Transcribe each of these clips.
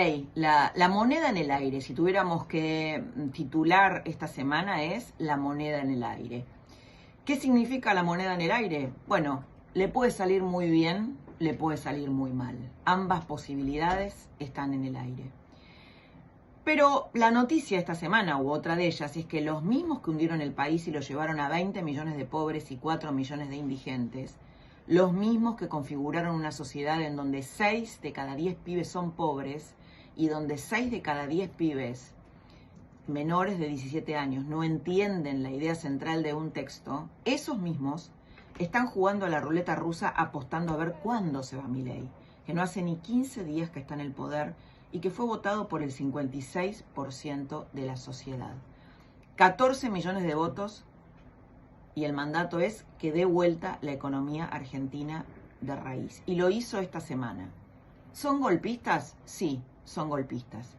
Milei, la moneda en el aire, si tuviéramos que titular esta semana, es la moneda en el aire. ¿Qué significa la moneda en el aire? Bueno, le puede salir muy bien, le puede salir muy mal. Ambas posibilidades están en el aire. Pero la noticia esta semana, u otra de ellas, es que los mismos que hundieron el país y lo llevaron a 20 millones de pobres y 4 millones de indigentes, los mismos que configuraron una sociedad en donde 6 de cada 10 pibes son pobres y donde 6 de cada 10 pibes menores de 17 años no entienden la idea central de un texto, esos mismos están jugando a la ruleta rusa apostando a ver cuándo se va Milei, que no hace ni 15 días que está en el poder y que fue votado por el 56% de la sociedad. 14 millones de votos y el mandato es que dé vuelta la economía argentina de raíz. Y lo hizo esta semana. ¿Son golpistas? Sí, son golpistas.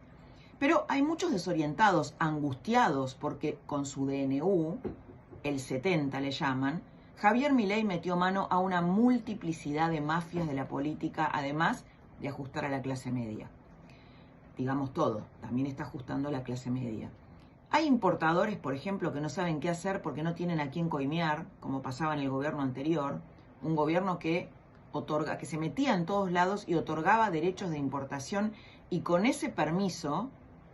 Pero hay muchos desorientados, angustiados, porque con su DNU, el 70 le llaman, Javier Milei metió mano a una multiplicidad de mafias de la política, además de ajustar a la clase media. Digamos todo, también está ajustando a la clase media. Hay importadores, por ejemplo, que no saben qué hacer porque no tienen a quién coimear, como pasaba en el gobierno anterior, un gobierno que se metía en todos lados y otorgaba derechos de importación y con ese permiso,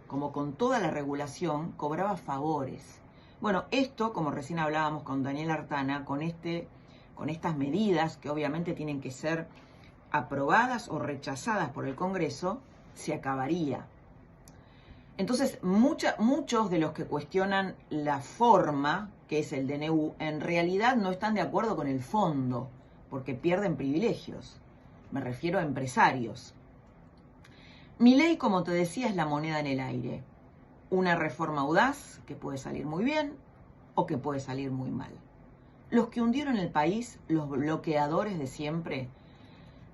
como con toda la regulación, cobraba favores. Bueno, esto, como recién hablábamos con Daniel Artana, con estas medidas que obviamente tienen que ser aprobadas o rechazadas por el Congreso, se acabaría. Entonces, muchos de los que cuestionan la forma, que es el DNU, en realidad no están de acuerdo con el fondo, porque pierden privilegios. Me refiero a empresarios. Milei, como te decía, es la moneda en el aire. Una reforma audaz que puede salir muy bien o que puede salir muy mal. Los que hundieron el país, los bloqueadores de siempre,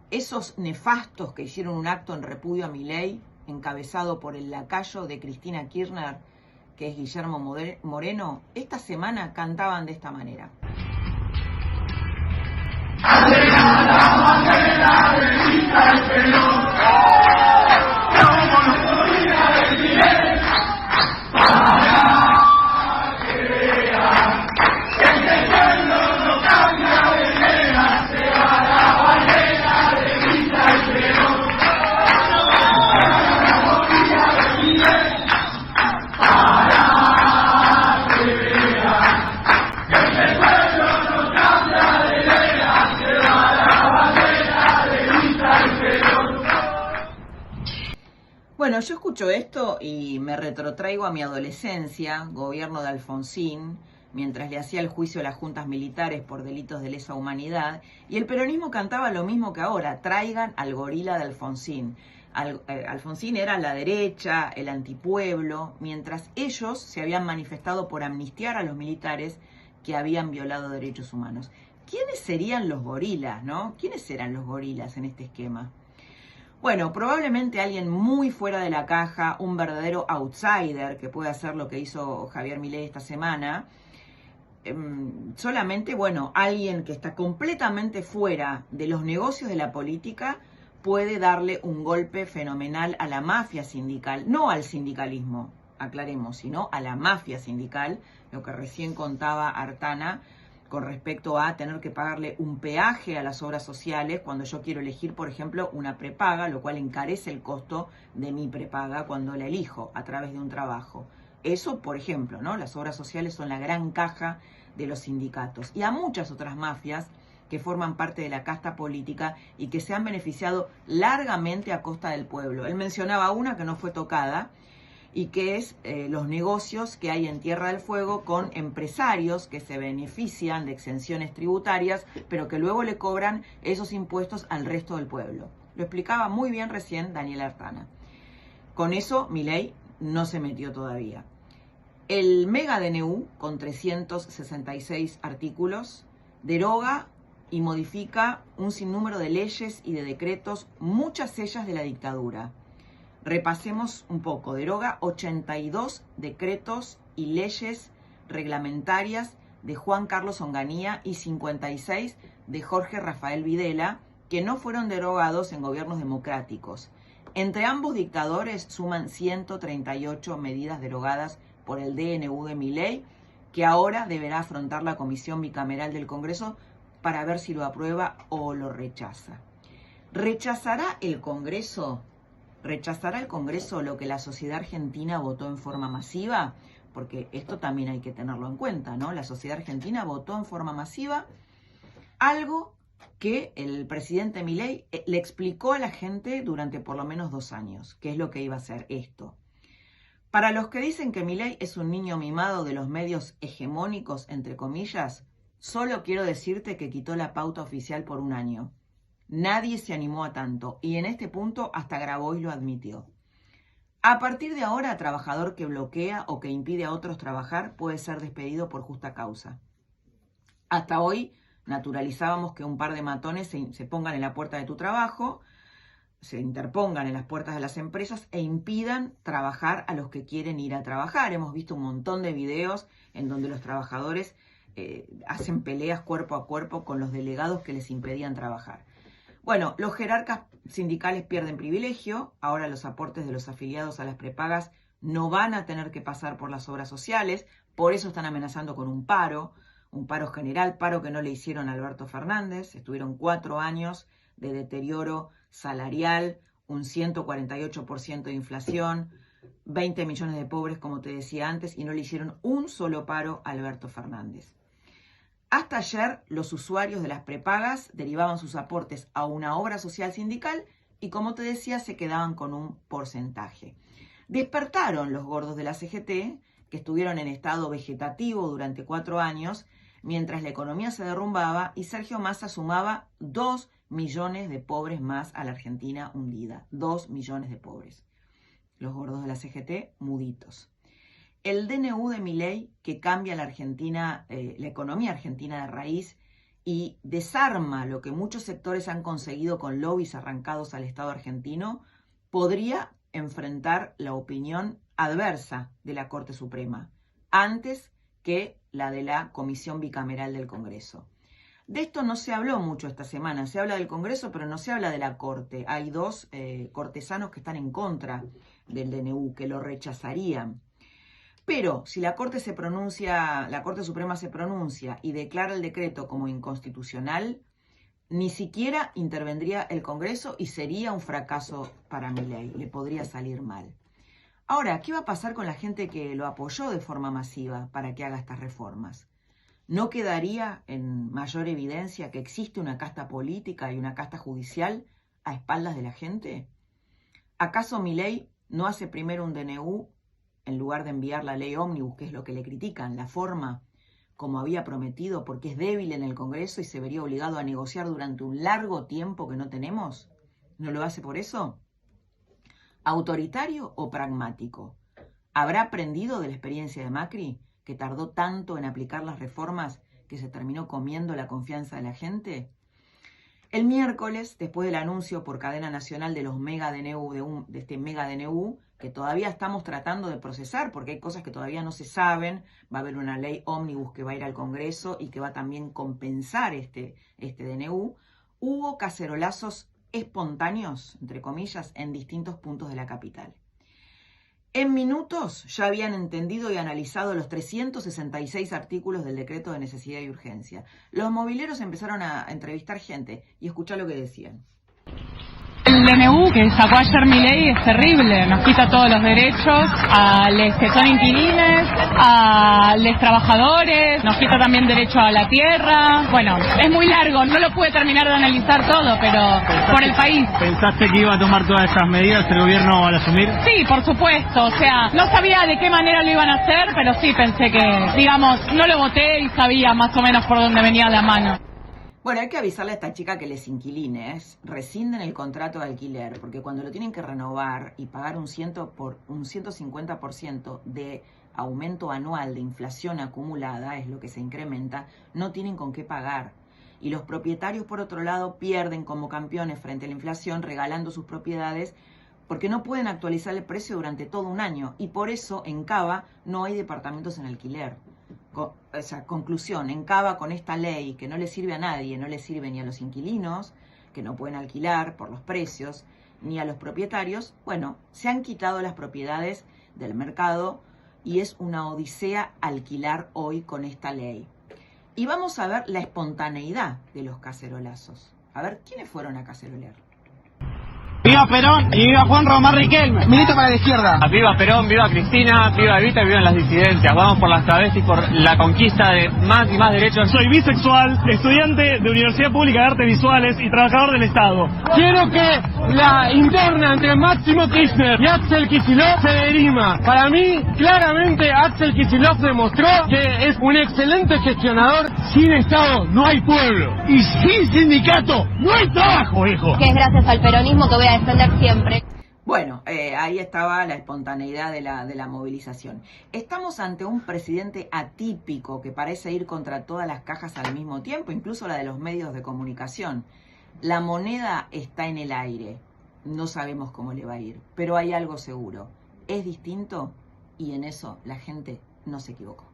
esos nefastos que hicieron un acto en repudio a Milei, encabezado por el lacayo de Cristina Kirchner, que es Guillermo Moreno, esta semana cantaban de esta manera. Bueno, yo escucho esto y me retrotraigo a mi adolescencia, gobierno de Alfonsín, mientras le hacía el juicio a las juntas militares por delitos de lesa humanidad, y el peronismo cantaba lo mismo que ahora: traigan al gorila de Alfonsín. Alfonsín era la derecha, el antipueblo, mientras ellos se habían manifestado por amnistiar a los militares que habían violado derechos humanos. ¿Quiénes serían los gorilas, no? ¿Quiénes eran los gorilas en este esquema? Bueno, probablemente alguien muy fuera de la caja, un verdadero outsider que puede hacer lo que hizo Javier Milei esta semana. Solamente, bueno, alguien que está completamente fuera de los negocios de la política puede darle un golpe fenomenal a la mafia sindical, no al sindicalismo, aclaremos, sino a la mafia sindical, lo que recién contaba Artana, con respecto a tener que pagarle un peaje a las obras sociales cuando yo quiero elegir, por ejemplo, una prepaga, lo cual encarece el costo de mi prepaga cuando la elijo a través de un trabajo. Eso, por ejemplo, ¿no? Las obras sociales son la gran caja de los sindicatos. Y a muchas otras mafias que forman parte de la casta política y que se han beneficiado largamente a costa del pueblo. Él mencionaba una que no fue tocada, y que es los negocios que hay en Tierra del Fuego con empresarios que se benefician de exenciones tributarias, pero que luego le cobran esos impuestos al resto del pueblo. Lo explicaba muy bien recién Daniel Artana. Con eso Milei no se metió todavía. El mega DNU, con 366 artículos, deroga y modifica un sinnúmero de leyes y de decretos, muchas ellas de la dictadura. Repasemos un poco. Deroga 82 decretos y leyes reglamentarias de Juan Carlos Onganía y 56 de Jorge Rafael Videla, que no fueron derogados en gobiernos democráticos. Entre ambos dictadores suman 138 medidas derogadas por el DNU de Milei, que ahora deberá afrontar la Comisión Bicameral del Congreso para ver si lo aprueba o lo rechaza. ¿Rechazará el Congreso? ¿Rechazará el Congreso lo que la sociedad argentina votó en forma masiva? Porque esto también hay que tenerlo en cuenta, ¿no? La sociedad argentina votó en forma masiva algo que el presidente Milei le explicó a la gente durante por lo menos 2 años, qué es lo que iba a hacer esto. Para los que dicen que Milei es un niño mimado de los medios hegemónicos, entre comillas, solo quiero decirte que quitó la pauta oficial por 1 año. Nadie se animó a tanto y en este punto hasta Grabois lo admitió. A partir de ahora, trabajador que bloquea o que impide a otros trabajar puede ser despedido por justa causa. Hasta hoy naturalizábamos que un par de matones se pongan en la puerta de tu trabajo, se interpongan en las puertas de las empresas e impidan trabajar a los que quieren ir a trabajar. Hemos visto un montón de videos en donde los trabajadores hacen peleas cuerpo a cuerpo con los delegados que les impedían trabajar. Bueno, los jerarcas sindicales pierden privilegio, ahora los aportes de los afiliados a las prepagas no van a tener que pasar por las obras sociales, por eso están amenazando con un paro general, paro que no le hicieron a Alberto Fernández. Estuvieron 4 años de deterioro salarial, un 148% de inflación, 20 millones de pobres, como te decía antes, y no le hicieron un solo paro a Alberto Fernández. Hasta ayer, los usuarios de las prepagas derivaban sus aportes a una obra social sindical y, como te decía, se quedaban con un porcentaje. Despertaron los gordos de la CGT, que estuvieron en estado vegetativo durante 4 años, mientras la economía se derrumbaba y Sergio Massa sumaba 2 millones de pobres más a la Argentina hundida. 2 millones de pobres. Los gordos de la CGT muditos. El DNU de Milei, que cambia la Argentina, la economía argentina de raíz y desarma lo que muchos sectores han conseguido con lobbies arrancados al Estado argentino, podría enfrentar la opinión adversa de la Corte Suprema, antes que la de la Comisión Bicameral del Congreso. De esto no se habló mucho esta semana, se habla del Congreso, pero no se habla de la Corte. Hay 2 cortesanos que están en contra del DNU, que lo rechazarían. Pero si la Corte Suprema se pronuncia y declara el decreto como inconstitucional, ni siquiera intervendría el Congreso y sería un fracaso para Milei, le podría salir mal. Ahora, ¿qué va a pasar con la gente que lo apoyó de forma masiva para que haga estas reformas? ¿No quedaría en mayor evidencia que existe una casta política y una casta judicial a espaldas de la gente? ¿Acaso Milei no hace primero un DNU en lugar de enviar la ley ómnibus, que es lo que le critican, la forma como había prometido, porque es débil en el Congreso y se vería obligado a negociar durante un largo tiempo que no tenemos? ¿No lo hace por eso? ¿Autoritario o pragmático? ¿Habrá aprendido de la experiencia de Macri, que tardó tanto en aplicar las reformas que se terminó comiendo la confianza de la gente? El miércoles, después del anuncio por cadena nacional de los mega DNU, de este mega DNU, que todavía estamos tratando de procesar porque hay cosas que todavía no se saben, va a haber una ley ómnibus que va a ir al Congreso y que va a también compensar este DNU, hubo cacerolazos espontáneos, entre comillas, en distintos puntos de la capital. En minutos ya habían entendido y analizado los 366 artículos del decreto de necesidad y urgencia. Los mobileros empezaron a entrevistar gente y escuchar lo que decían. El DNU que sacó ayer Milei es terrible, nos quita todos los derechos a los que son inquilines, a los trabajadores, nos quita también derecho a la tierra. Bueno, es muy largo, no lo pude terminar de analizar todo, pero por el país. ¿Pensaste que iba a tomar todas esas medidas el gobierno al asumir? Sí, por supuesto, o sea, no sabía de qué manera lo iban a hacer, pero sí pensé que, digamos, no lo voté y sabía más o menos por dónde venía la mano. Bueno, hay que avisarle a esta chica que les inquilines rescinden el contrato de alquiler, porque cuando lo tienen que renovar y pagar un 150% de aumento anual de inflación acumulada, es lo que se incrementa, no tienen con qué pagar. Y los propietarios, por otro lado, pierden como campeones frente a la inflación regalando sus propiedades porque no pueden actualizar el precio durante todo un año. Y por eso en Cava no hay departamentos en alquiler. Conclusión, en Cava con esta ley que no le sirve a nadie, no le sirve ni a los inquilinos, que no pueden alquilar por los precios, ni a los propietarios, bueno, se han quitado las propiedades del mercado y es una odisea alquilar hoy con esta ley. Y vamos a ver la espontaneidad de los cacerolazos. A ver, ¿quiénes fueron a cacerolear? ¡Viva Perón y viva Juan Román Riquelme! Milito para la izquierda. Viva Perón, viva Cristina, viva Evita y vivan las disidencias. Vamos por las travestis, por la conquista de más y más derechos. Soy bisexual, estudiante de Universidad Pública de Artes Visuales y trabajador del Estado. Quiero que la interna entre Máximo Kirchner y Axel Kicillof se dirima. Para mí, claramente, Axel Kicillof demostró que es un excelente gestionador. Sin Estado no hay pueblo. Y sin sindicato no hay trabajo, hijo. Que es gracias al peronismo que voy a defender siempre. Bueno, ahí estaba la espontaneidad de la movilización. Estamos ante un presidente atípico que parece ir contra todas las cajas al mismo tiempo, incluso la de los medios de comunicación. La moneda está en el aire, no sabemos cómo le va a ir, pero hay algo seguro, es distinto y en eso la gente no se equivocó.